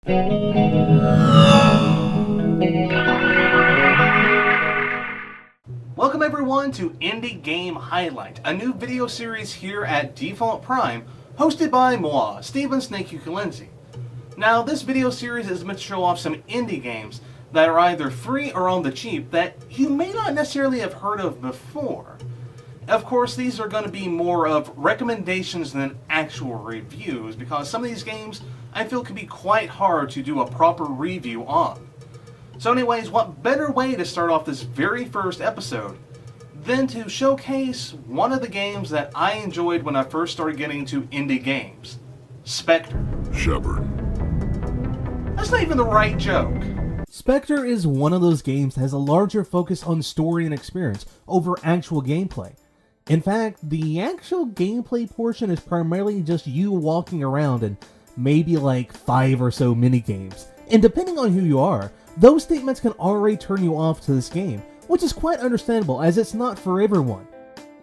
Welcome everyone to Indie Game Highlight, a new video series here at Default Prime, hosted by moi, Stephen Lindsey. Now, this video series is meant to show off some indie games that are either free or on the cheap that you may not necessarily have heard of before. Of course, these are going to be more of recommendations than actual reviews, because some of these games I feel can be quite hard to do a proper review on. So anyways, what better way to start off this very first episode than to showcase one of the games that I enjoyed when I first started getting into indie games, Spectre. Shepard. That's not even the right joke. Spectre is one of those games that has a larger focus on story and experience over actual gameplay. In fact, the actual gameplay portion is primarily just you walking around and maybe like 5 or so minigames. And depending on who you are, those statements can already turn you off to this game, which is quite understandable as it's not for everyone.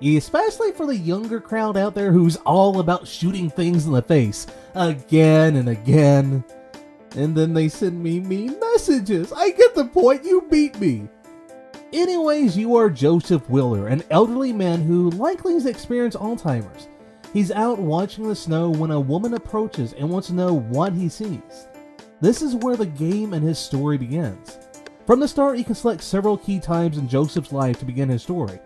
Especially for the younger crowd out there who's all about shooting things in the face again and again. And then they send me mean messages. I get the point, you beat me. Anyways, you are Joseph Wheeler, an elderly man who likely has experienced Alzheimer's. He's out watching the snow when a woman approaches and wants to know what he sees. This is where the game and his story begins. From the start, you can select several key times in Joseph's life to begin his story,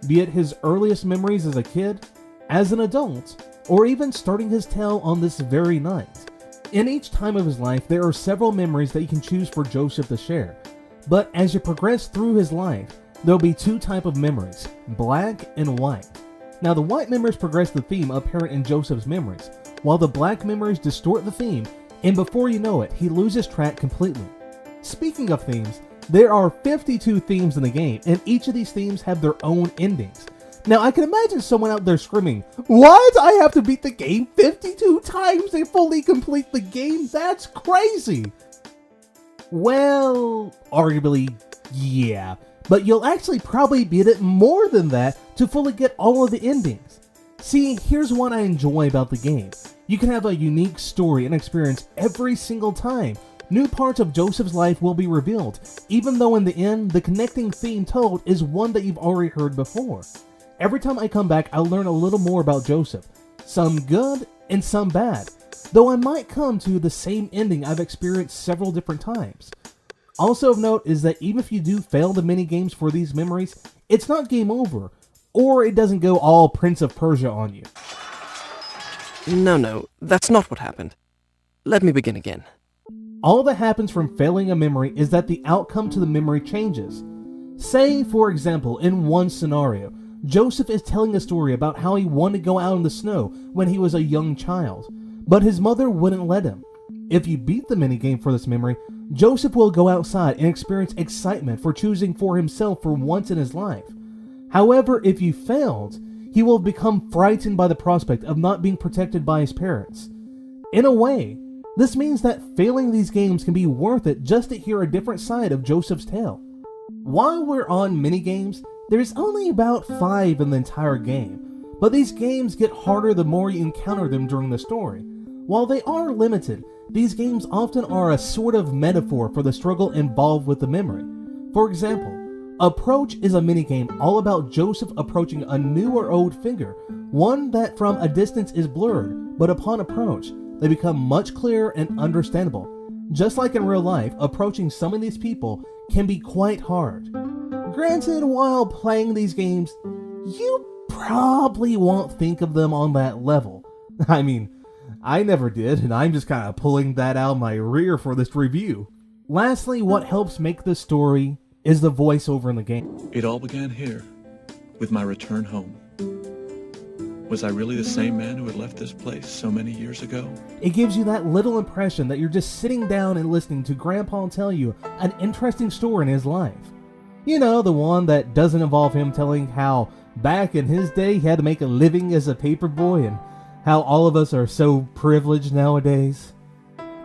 be it his earliest memories as a kid, as an adult, or even starting his tale on this very night. In each time of his life, there are several memories that you can choose for Joseph to share. But as you progress through his life, there'll be two types of memories, black and white. Now, the white memories progress the theme apparent in Joseph's memories, while the black memories distort the theme, and before you know it, he loses track completely. Speaking of themes, there are 52 themes in the game, and each of these themes have their own endings. Now, I can imagine someone out there screaming, "What? I have to beat the game 52 times to fully complete the game? That's crazy!" Well, arguably, yeah. But you'll actually probably beat it more than that to fully get all of the endings. See, here's what I enjoy about the game. You can have a unique story and experience every single time. New parts of Joseph's life will be revealed, even though in the end, the connecting theme told is one that you've already heard before. Every time I come back, I'll learn a little more about Joseph. Some good and some bad, though I might come to the same ending I've experienced several different times. Also of note is that even if you do fail the minigames for these memories, it's not game over, or it doesn't go all Prince of Persia on you. No, that's not what happened. Let me begin again. All that happens from failing a memory is that the outcome to the memory changes. Say, for example, in one scenario, Joseph is telling a story about how he wanted to go out in the snow when he was a young child, but his mother wouldn't let him. If you beat the minigame for this memory, Joseph will go outside and experience excitement for choosing for himself for once in his life. However, if you failed, he will become frightened by the prospect of not being protected by his parents. In a way, this means that failing these games can be worth it just to hear a different side of Joseph's tale. While we're on minigames, there's only about 5 in the entire game, but these games get harder the more you encounter them during the story. While they are limited, these games often are a sort of metaphor for the struggle involved with the memory. For example, Approach is a minigame all about Joseph approaching a new or old figure, one that from a distance is blurred, but upon approach, they become much clearer and understandable. Just like in real life, approaching some of these people can be quite hard. Granted, while playing these games, you probably won't think of them on that level. I mean, I never did, and I'm just kind of pulling that out of my rear for this review. Lastly, what helps make this story is the voiceover in the game. It all began here, with my return home. Was I really the same man who had left this place so many years ago? It gives you that little impression that you're just sitting down and listening to Grandpa tell you an interesting story in his life. You know, the one that doesn't involve him telling how back in his day he had to make a living as a paperboy and how all of us are so privileged nowadays.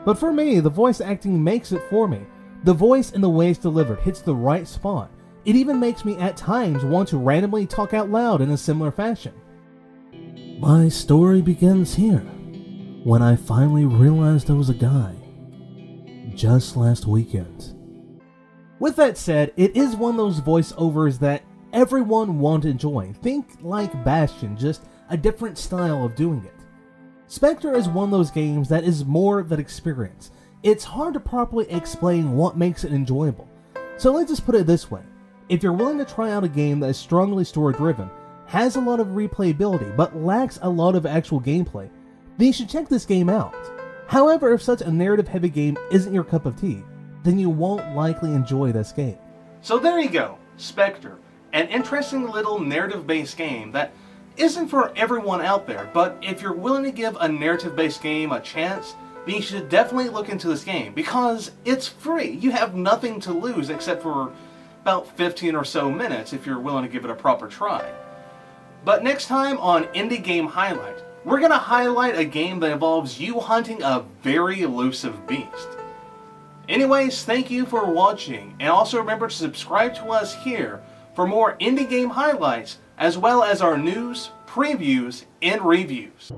But for me, the voice acting makes it for me. The voice and the way it's delivered hits the right spot. It even makes me at times want to randomly talk out loud in a similar fashion. My story begins here, when I finally realized I was a guy. just last weekend. With that said, it is one of those voiceovers that everyone won't enjoy. Think like Bastion, just a different style of doing it. Spectre is one of those games that is more than experience. It's hard to properly explain what makes it enjoyable. So let's just put it this way. If you're willing to try out a game that is strongly story-driven, has a lot of replayability, but lacks a lot of actual gameplay, then you should check this game out. However, if such a narrative-heavy game isn't your cup of tea, then you won't likely enjoy this game. So there you go, Spectre, an interesting little narrative-based game that isn't for everyone out there, but if you're willing to give a narrative-based game a chance, then you should definitely look into this game, because it's free. You have nothing to lose except for about 15 or so minutes if you're willing to give it a proper try. But next time on Indie Game Highlight, we're going to highlight a game that involves you hunting a very elusive beast. Anyways, thank you for watching, and also remember to subscribe to us here for more indie game highlights, as well as our news, previews, and reviews.